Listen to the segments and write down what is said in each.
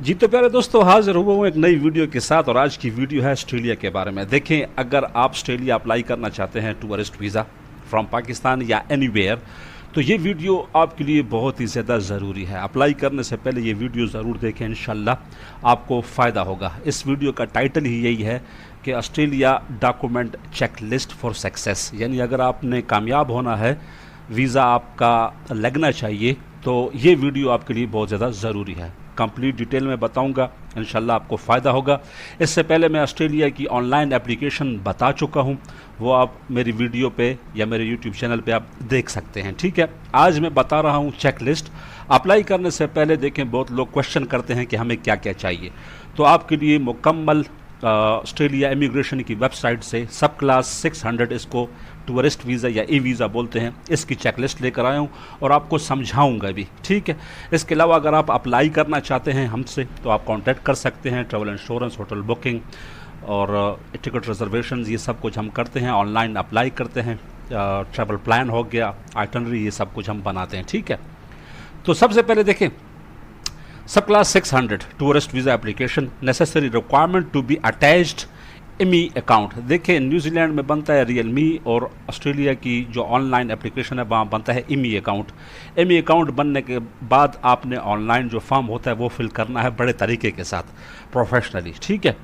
जी तो प्यारे दोस्तों, हाजिर हुआ हूँ एक नई वीडियो के साथ। और आज की वीडियो है ऑस्ट्रेलिया के बारे में। देखें, अगर आप ऑस्ट्रेलिया अप्लाई करना चाहते हैं टूरिस्ट वीज़ा फ्रॉम पाकिस्तान या एनीवेयर, तो ये वीडियो आपके लिए बहुत ही ज़्यादा ज़रूरी है। अप्लाई करने से पहले ये वीडियो ज़रूर देखें, इंशाल्लाह आपको फ़ायदा होगा। इस वीडियो का टाइटल ही यही है कि Australia document check list for success, यानी अगर आपने कामयाब होना है, वीज़ा आपका लगना चाहिए, तो ये वीडियो आपके लिए बहुत ज़्यादा ज़रूरी है। कंप्लीट डिटेल में बताऊंगा, इंशाल्लाह आपको फ़ायदा होगा। इससे पहले मैं ऑस्ट्रेलिया की ऑनलाइन एप्लीकेशन बता चुका हूं, वो आप मेरी वीडियो पे या मेरे यूट्यूब चैनल पे आप देख सकते हैं। ठीक है, आज मैं बता रहा हूं चेक लिस्ट। अप्लाई करने से पहले देखें, बहुत लोग क्वेश्चन करते हैं कि हमें क्या क्या चाहिए। तो आपके लिए मुकम्मल ऑस्ट्रेलिया इमिग्रेशन की वेबसाइट से सब क्लास 600, इसको टूरिस्ट वीज़ा या ई वीज़ा बोलते हैं, इसकी चेकलिस्ट लेकर आया हूँ और आपको समझाऊंगा भी। ठीक है, इसके अलावा अगर आप अप्लाई करना चाहते हैं हमसे, तो आप कांटेक्ट कर सकते हैं। ट्रैवल इंश्योरेंस, होटल बुकिंग और टिकट रिजर्वेशन, ये सब कुछ हम करते हैं। ऑनलाइन अप्लाई करते हैं, ट्रैवल प्लान हो गया, आइटनरी, ये सब कुछ हम बनाते हैं। ठीक है, तो सबसे पहले देखें, सब 600 tourist visa application, necessary requirement to be attached ImmiAccount. देखिए, न्यूजीलैंड में बनता है रियलमी, और ऑस्ट्रेलिया की जो ऑनलाइन एप्लीकेशन है वहाँ बनता है एमी अकाउंट। एमी अकाउंट बनने के बाद आपने ऑनलाइन जो फॉर्म होता है वो फिल करना है बड़े तरीके के साथ, प्रोफेशनली। ठीक है,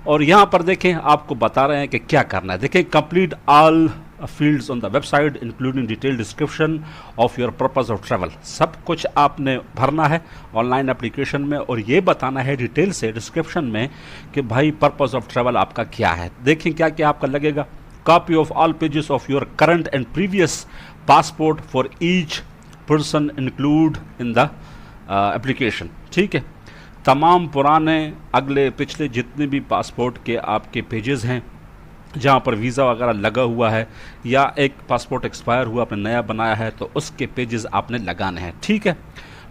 और यहाँ पर देखें, आपको बता रहे हैं कि क्या करना है। देखें, complete all fields on the website including detail description of your purpose of travel. सब कुछ आपने भरना है ऑनलाइन एप्लीकेशन में, और ये बताना है डिटेल से डिस्क्रिप्शन में कि भाई पर्पस ऑफ ट्रैवल आपका क्या है। देखें क्या क्या आपका लगेगा। Copy of all pages of your current and previous passport for each person include in the application. ठीक है, तमाम पुराने, अगले, पिछले जितने भी पासपोर्ट के आपके पेजेस हैं जहाँ पर वीज़ा वगैरह लगा हुआ है, या एक पासपोर्ट एक्सपायर हुआ आपने नया बनाया है, तो उसके पेजेस आपने लगाने हैं। ठीक है,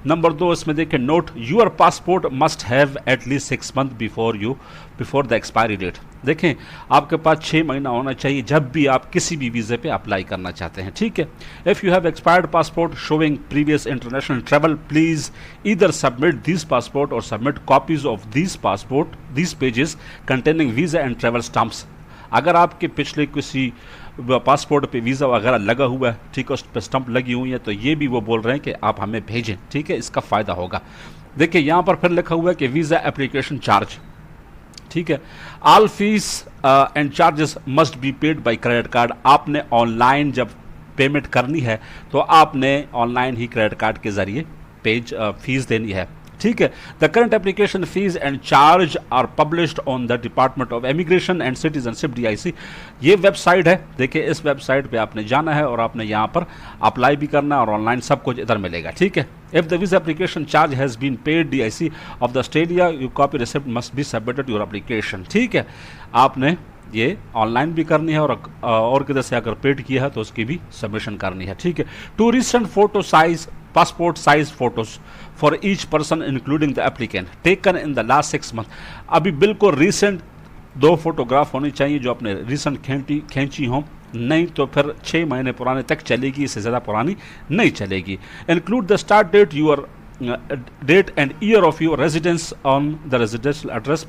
नंबर 2, इसमें देखें, note your passport must have at least 6 month before the expiry date. देखें, आपके पास 6 महीना होना चाहिए जब भी आप किसी भी वीज़े पे अप्लाई करना चाहते हैं। ठीक है, if you have expired passport showing previous international travel, please either submit this passport और submit copies of this pages containing visa and travel stamps. अगर आपके पिछले किसी पासपोर्ट पे वीज़ा वगैरह लगा हुआ है, ठीक है, उस पर स्टंप लगी हुई है, तो ये भी वो बोल रहे हैं कि आप हमें भेजें। ठीक है, इसका फ़ायदा होगा। देखिए, यहाँ पर फिर लिखा हुआ है कि वीज़ा एप्लीकेशन चार्ज। ठीक है, all fees and charges must be paid by credit card. आपने ऑनलाइन जब पेमेंट करनी है तो आपने ऑनलाइन ही क्रेडिट कार्ड के ज़रिए फीस देनी है। ठीक है, the current application fee and charge are published on the department of immigration and citizenship DIC। ये वेबसाइट है। देखिए, इस वेबसाइट पे आपने जाना है और आपने यहाँ पर अप्लाई भी करना है, और ऑनलाइन सब कुछ इधर मिलेगा। ठीक है, if the visa application charge has been paid DIC of the Australia, you copy receipt must be submitted your application. ठीक है, आपने ये ऑनलाइन भी करनी है, और किधर से अगर पेड किया है तो उसकी भी सबमिशन करनी है। ठीक है, two recent photo size passport size photos for each person including the applicant taken in the last 6 month. अभी बिल्कुल रिसेंट 2 फोटोग्राफ होनी चाहिए जो आपने रिसेंट खींची हों, नहीं तो फिर 6 महीने पुराने तक चलेगी, इससे ज़्यादा पुरानी नहीं चलेगी। Include the start date, your date and year of your residence on the residential address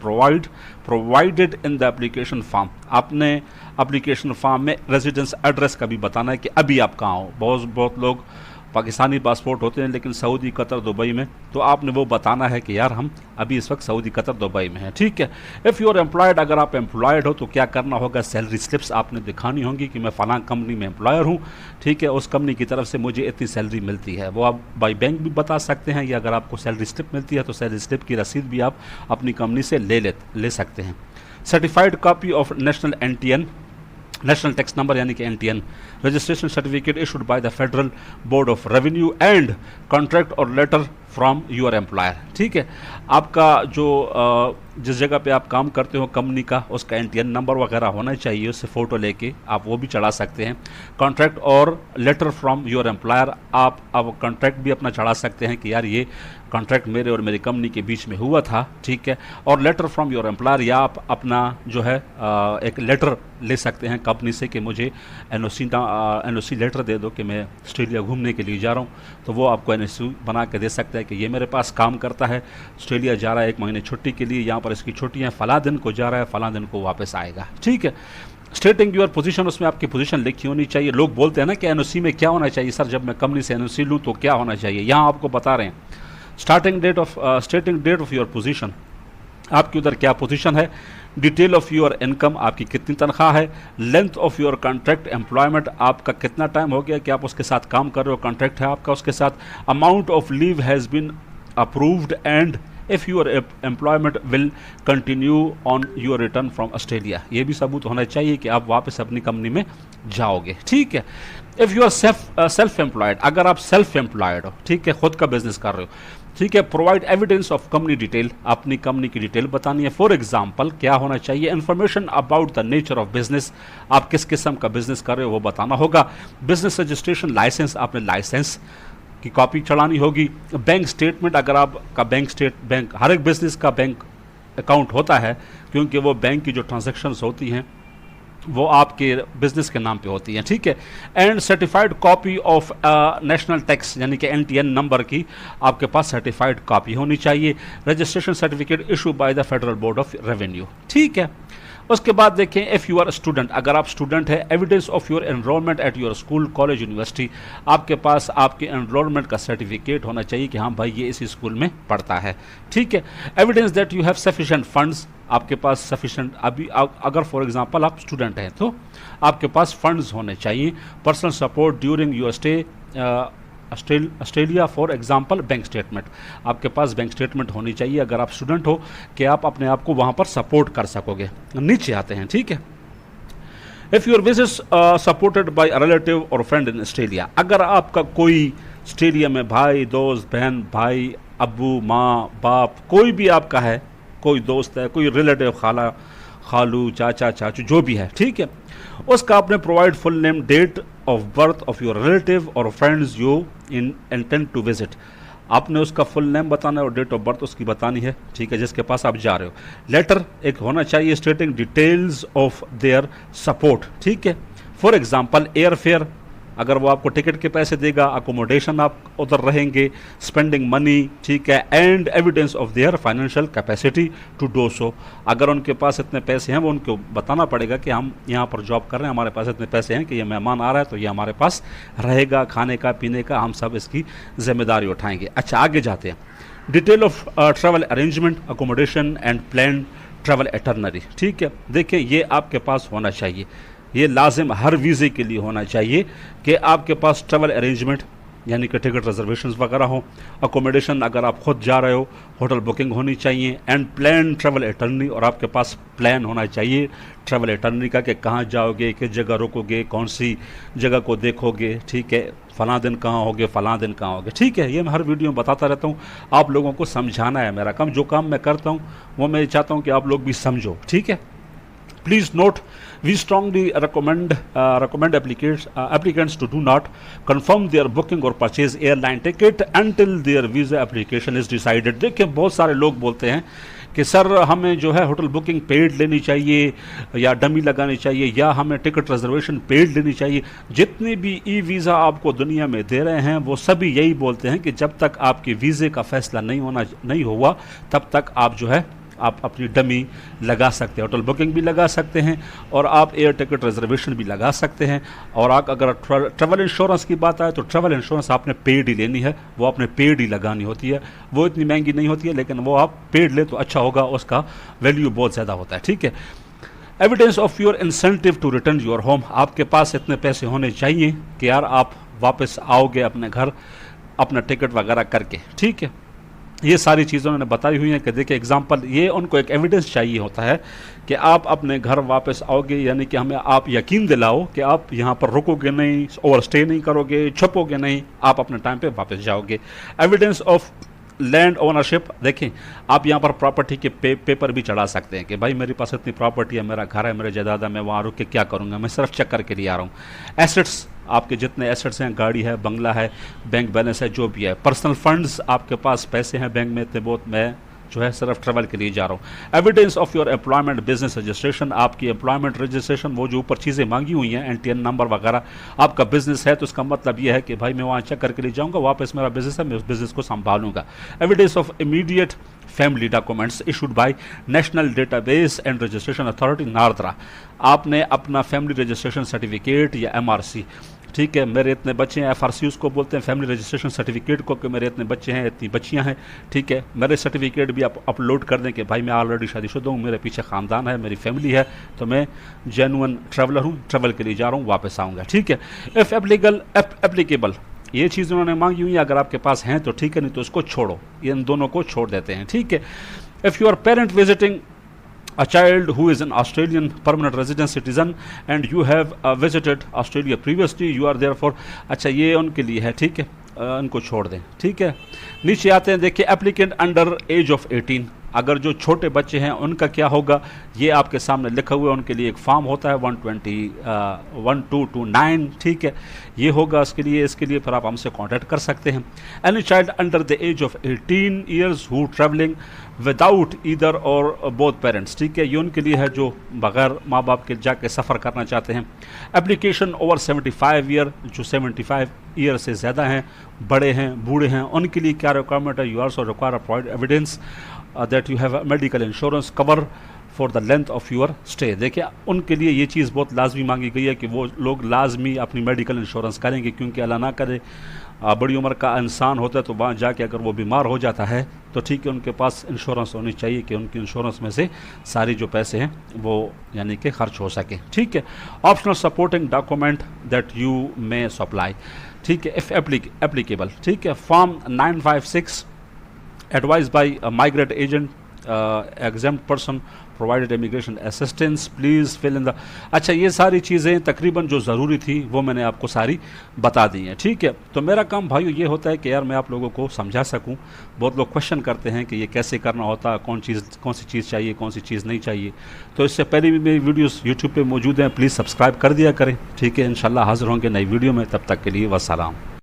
provided in the application form। आपने एप्लीकेशन फॉर्म में रेजिडेंस एड्रेस का भी बताना है कि अभी आप कहाँ हो। बहुत लोग पाकिस्तानी पासपोर्ट होते हैं लेकिन सऊदी, कतर, दुबई में, तो आपने वो बताना है कि यार हम अभी इस वक्त सऊदी, कतर, दुबई में हैं। ठीक है, इफ़ यू आर एम्प्लॉयड, अगर आप एम्प्लॉयड हो तो क्या करना होगा, सैलरी स्लिप्स आपने दिखानी होंगी कि मैं फ़लाँ कंपनी में एम्प्लॉयर हूँ। ठीक है, उस कंपनी की तरफ से मुझे इतनी सैलरी मिलती है, वो आप बाई बैंक भी बता सकते हैं, या अगर आपको सैलरी स्लिप मिलती है तो सैलरी स्लिप की रसीद भी आप अपनी कंपनी से ले सकते हैं। Certified copy of national tax number यानी कि NTN registration certificate issued by the federal board of revenue and contract और लेटर फ्रॉम योर एम्प्लॉयर। ठीक है, आपका जो जिस जगह पे आप काम करते हो कंपनी का, उसका एनटीएन नंबर वगैरह होना चाहिए, उससे फ़ोटो लेके आप वो भी चढ़ा सकते हैं। कॉन्ट्रैक्ट और लेटर फ्रॉम योर एम्प्लॉयर, आप अब कॉन्ट्रैक्ट भी अपना चढ़ा सकते हैं कि यार ये कॉन्ट्रैक्ट मेरे और मेरी कंपनी के बीच में हुआ था, ठीक है। और लेटर फ्रॉम योर एम्प्लॉयर, या आप अपना जो है एक लेटर ले सकते हैं कंपनी से कि मुझे एनओसी लेटर दे दो कि मैं ऑस्ट्रेलिया घूमने के लिए जा रहा हूँ, तो वो आपको एनओसी बना के दे सकता है कि ये मेरे पास काम करता है, ऑस्ट्रेलिया जा रहा है 1 महीने छुट्टी के लिए, यहाँ पर इसकी छुट्टियाँ, फला दिन को जा रहा है, फला दिन को वापस आएगा, ठीक है। स्टेटिंग योर पोजीशन, उसमें आपकी पोजीशन लिखी होनी चाहिए। लोग बोलते हैं ना कि एनओसी में क्या होना चाहिए सर, जब मैं कंपनी से एनओसी लूँ तो क्या होना चाहिए, यहाँ आपको बता रहे हैं। Stating date of your position, आपकी उधर क्या पोजीशन है। डिटेल ऑफ योर इनकम, आपकी कितनी तनख्वाह है। Length of your contract employment, आपका कितना टाइम हो गया कि आप उसके साथ काम कर रहे हो, कॉन्ट्रैक्ट है आपका उसके साथ। Amount of leave has been approved and if your employment will continue on your return from Australia, ये भी सबूत होना चाहिए कि आप वापस अपनी कंपनी में जाओगे, ठीक है। If you are self employed, अगर आप सेल्फ एम्प्लॉयड हो, ठीक है, खुद का बिजनेस कर रहे हो, ठीक है। Provide evidence of company detail, अपनी कंपनी की डिटेल बतानी है। फॉर एग्जांपल क्या होना चाहिए, information about the nature of business, आप किस किस्म का बिजनेस कर रहे हो वो बताना होगा। बिजनेस रजिस्ट्रेशन लाइसेंस, आपने लाइसेंस की कॉपी चढ़ानी होगी। बैंक स्टेटमेंट, अगर आपका बैंक हर एक बिजनेस का बैंक अकाउंट होता है, क्योंकि वो बैंक की जो ट्रांजैक्शंस होती हैं वो आपके बिजनेस के नाम पे होती हैं, ठीक है। And certified copy of national tax, यानी कि एनटीएन नंबर की आपके पास सर्टिफाइड कॉपी होनी चाहिए। Registration certificate issue by the federal board of revenue, ठीक है। उसके बाद देखें, इफ़ यू आर स्टूडेंट, अगर आप स्टूडेंट है, evidence of your enrolment at your school, college, university, आपके पास आपके एनरोलमेंट का सर्टिफिकेट होना चाहिए कि हाँ भाई ये इसी स्कूल में पढ़ता है, ठीक है। Evidence that you have sufficient funds, आपके पास सफिशिएंट, अभी अगर फॉर एग्जांपल आप स्टूडेंट हैं तो आपके पास फंड्स होने चाहिए। Personal support during your stay Australia, for example bank statement, आपके पास बैंक स्टेटमेंट होनी चाहिए अगर आप स्टूडेंट हो, कि आप अपने आप को वहाँ पर सपोर्ट कर सकोगे। नीचे आते हैं, ठीक है। If your visits supported by a relative और फ्रेंड इन ऑस्ट्रेलिया, अगर आपका कोई ऑस्ट्रेलिया में भाई, दोस्त, बहन, भाई, अब्बू, माँ, बाप, कोई भी आपका है, कोई दोस्त है, कोई रिलेटिव, खाला, खालू, चाचा, चाचू, जो भी है, ठीक है, उसका आपने provide full name, date of birth of your relative और friends you intend to visit, आपने उसका फुल नेम बताना है और डेट ऑफ बर्थ उसकी बतानी है, ठीक है, जिसके पास आप जा रहे हो। लेटर एक होना चाहिए स्टेटिंग डिटेल्स ऑफ देयर सपोर्ट, ठीक है। फॉर एग्जांपल एयर फेयर, अगर वो आपको टिकट के पैसे देगा, अकोमोडेशन आप उधर रहेंगे, स्पेंडिंग मनी, ठीक है, and evidence of their financial capacity to do so, अगर उनके पास इतने पैसे हैं वो उनको बताना पड़ेगा कि हम यहाँ पर जॉब कर रहे हैं, हमारे पास इतने पैसे हैं कि ये मेहमान आ रहा है तो ये हमारे पास रहेगा, खाने का, पीने का, हम सब इसकी जिम्मेदारी उठाएंगे। अच्छा, आगे जाते हैं। Detail of travel arrangement, accommodation and plan travel itinerary, ठीक है। देखिए ये आपके पास होना चाहिए, ये लाजिम हर वीज़े के लिए होना चाहिए कि आपके पास ट्रैवल अरेंजमेंट यानी कि टिकट रिजर्वेशंस वगैरह हो, अकोमोडेशन अगर आप खुद जा रहे हो, होटल बुकिंग होनी चाहिए, एंड प्लान ट्रैवल एटर्नी, और आपके पास प्लान होना चाहिए ट्रैवल एटर्नी का कि कहाँ जाओगे, किस जगह रुकोगे, कौन सी जगह को देखोगे, ठीक है, फ़लाँ दिन कहाँ होगे, फ़लाँ दिन कहाँ होगे, ठीक है। ये मैं हर वीडियो में बताता रहता हूँ, आप लोगों को समझाना है मेरा काम, जो काम मैं करता हूँ वो मैं चाहता हूँ कि आप लोग भी समझो, ठीक है। Please note, we strongly recommend applicants to do not confirm their booking or purchase airline ticket until their visa application is decided। देखिए बहुत सारे लोग बोलते हैं कि सर हमें जो है होटल बुकिंग पेड लेनी चाहिए या डमी लगानी चाहिए या हमें टिकट रिजर्वेशन पेड लेनी चाहिए। जितने भी ई वीज़ा आपको दुनिया में दे रहे हैं वो सभी यही बोलते हैं कि जब तक आपके वीज़े का फैसला नहीं हुआ तब तक आप जो है आप अपनी डमी लगा सकते हैं, होटल बुकिंग भी लगा सकते हैं और आप एयर टिकट रिजर्वेशन भी लगा सकते हैं। और आप अगर ट्रैवल इंश्योरेंस की बात आए तो ट्रैवल इंश्योरेंस आपने पेड ही लेनी है, वो आपने पेड ही लगानी होती है, वो इतनी महंगी नहीं होती है, लेकिन वो आप पेड ले तो अच्छा होगा, उसका वैल्यू बहुत ज़्यादा होता है, ठीक है। Evidence of your incentive to return your home, आपके पास इतने पैसे होने चाहिए कि यार आप वापस आओगे अपने घर अपना टिकट वगैरह करके, ठीक है। ये सारी चीज़ें उन्होंने बताई हुई हैं कि देखिए एग्जांपल, ये उनको एक एविडेंस चाहिए होता है कि आप अपने घर वापस आओगे, यानी कि हमें आप यकीन दिलाओ कि आप यहाँ पर रुकोगे नहीं, ओवर स्टे नहीं करोगे, छुपोगे नहीं, आप अपने टाइम पे वापस जाओगे। एविडेंस ऑफ लैंड ओनरशिप, देखें आप यहाँ पर प्रॉपर्टी के पेपर भी चढ़ा सकते हैं कि भाई मेरे पास इतनी प्रॉपर्टी है, मेरा घर है, मेरे जायदाद है, मैं वहाँ रुक के क्या करूँगा, मैं सिर्फ चक्कर के लिए आ रहा हूँ। एसेट्स, आपके जितने एसेट्स हैं, गाड़ी है, बंगला है, बैंक बैलेंस है, जो भी है। पर्सनल फंड्स, आपके पास पैसे हैं बैंक में इतने बहुत, मैं जो है सिर्फ ट्रैवल के लिए जा रहा हूँ। Evidence of your employment business registration, आपकी एम्प्लॉयमेंट रजिस्ट्रेशन, वो जो ऊपर चीज़ें मांगी हुई हैं, NTN नंबर वगैरह, आपका बिजनेस है तो इसका मतलब ये है कि भाई मैं वहाँ चेक करके ले जाऊँगा, वापस मेरा बिजनेस है, मैं उस बिजनेस को संभालूंगा। Evidence of immediate family documents issued by national database and registration authority NADRA, आपने अपना फैमिली रजिस्ट्रेशन सर्टिफिकेट या MRC, ठीक है, मेरे इतने बच्चे हैं, FRC उसको बोलते हैं, फैमिली रजिस्ट्रेशन सर्टिफिकेट को, कि मेरे इतने बच्चे हैं, इतनी बच्चियां हैं, ठीक है, मेरे सर्टिफिकेट भी आप अपलोड कर दें कि भाई मैं ऑलरेडी शादीशुदा हूँ, मेरे पीछे ख़ानदान है, मेरी फैमिली है, तो मैं जेन्युइन ट्रैवलर हूँ, ट्रैवल के लिए जा रहा हूँ, वापस आऊँगा, ठीक है। इफ़ एप्लीकेबल, ये चीज़ उन्होंने मांगी हुई है, अगर आपके पास हैं तो ठीक है, नहीं तो उसको छोड़ो, ये इन दोनों को छोड़ देते हैं, ठीक है। If your parent visiting a child who is an Australian permanent resident citizen and you have visited Australia previously, you are therefore, अच्छा ये उनके लिए है, ठीक है, इनको छोड़ दें, ठीक है। नीचे आते हैं, देखिए एप्लीकेंट अंडर एज ऑफ 18, अगर जो छोटे बच्चे हैं उनका क्या होगा, ये आपके सामने लिखा हुआ है, उनके लिए एक फॉर्म होता है 1229, ठीक है, ये होगा इसके लिए फिर आप हमसे कांटेक्ट कर सकते हैं। Any child under the age of 18 years who travelling without either or both parents, ठीक है, ये उनके लिए है जो बगैर माँ बाप के जाके सफ़र करना चाहते हैं। एप्लीकेशन ओवर 75 ईयर, जो 75 ईयर से ज़्यादा हैं, बड़े हैं, बूढ़े हैं, उनके लिए क्या रिक्वायरमेंट है, you also require provide evidence that you have medical insurance cover for the length of your stay. देखिए उनके लिए ये चीज़ बहुत लाजमी मांगी गई है कि वो लोग लाजमी अपनी मेडिकल इंश्योरेंस करेंगे, क्योंकि अल्लाह ना करे बड़ी उम्र का इंसान होता है तो वहाँ जाके अगर वो बीमार हो जाता है तो ठीक है, उनके पास इंश्योरेंस होनी चाहिए कि उनकी इंश्योरेंस में से सारी जो पैसे हैं वो यानी कि खर्च हो सके, ठीक है। Optional supporting document that you may supply, ठीक है, इफ़ एप्लीकेबल, ठीक है। Form 956 advise by migrate agent exempt person provided immigration assistance please fill in the, अच्छा ये सारी चीज़ें तकरीबन जो ज़रूरी थी वो मैंने आपको सारी बता दी हैं, ठीक है। तो मेरा काम भाइयों ये होता है कि यार मैं आप लोगों को समझा सकूं। बहुत लोग क्वेश्चन करते हैं कि ये कैसे करना होता, कौन सी चीज़ चाहिए, कौन सी चीज़ नहीं चाहिए। तो इससे पहले भी मेरी वीडियोस यूट्यूब पे मौजूद हैं, प्लीज़ सब्सक्राइब कर दिया करें, ठीक है। इंशाल्लाह हाज़िर होंगे नई वीडियो में, तब तक के लिए वस्सलाम।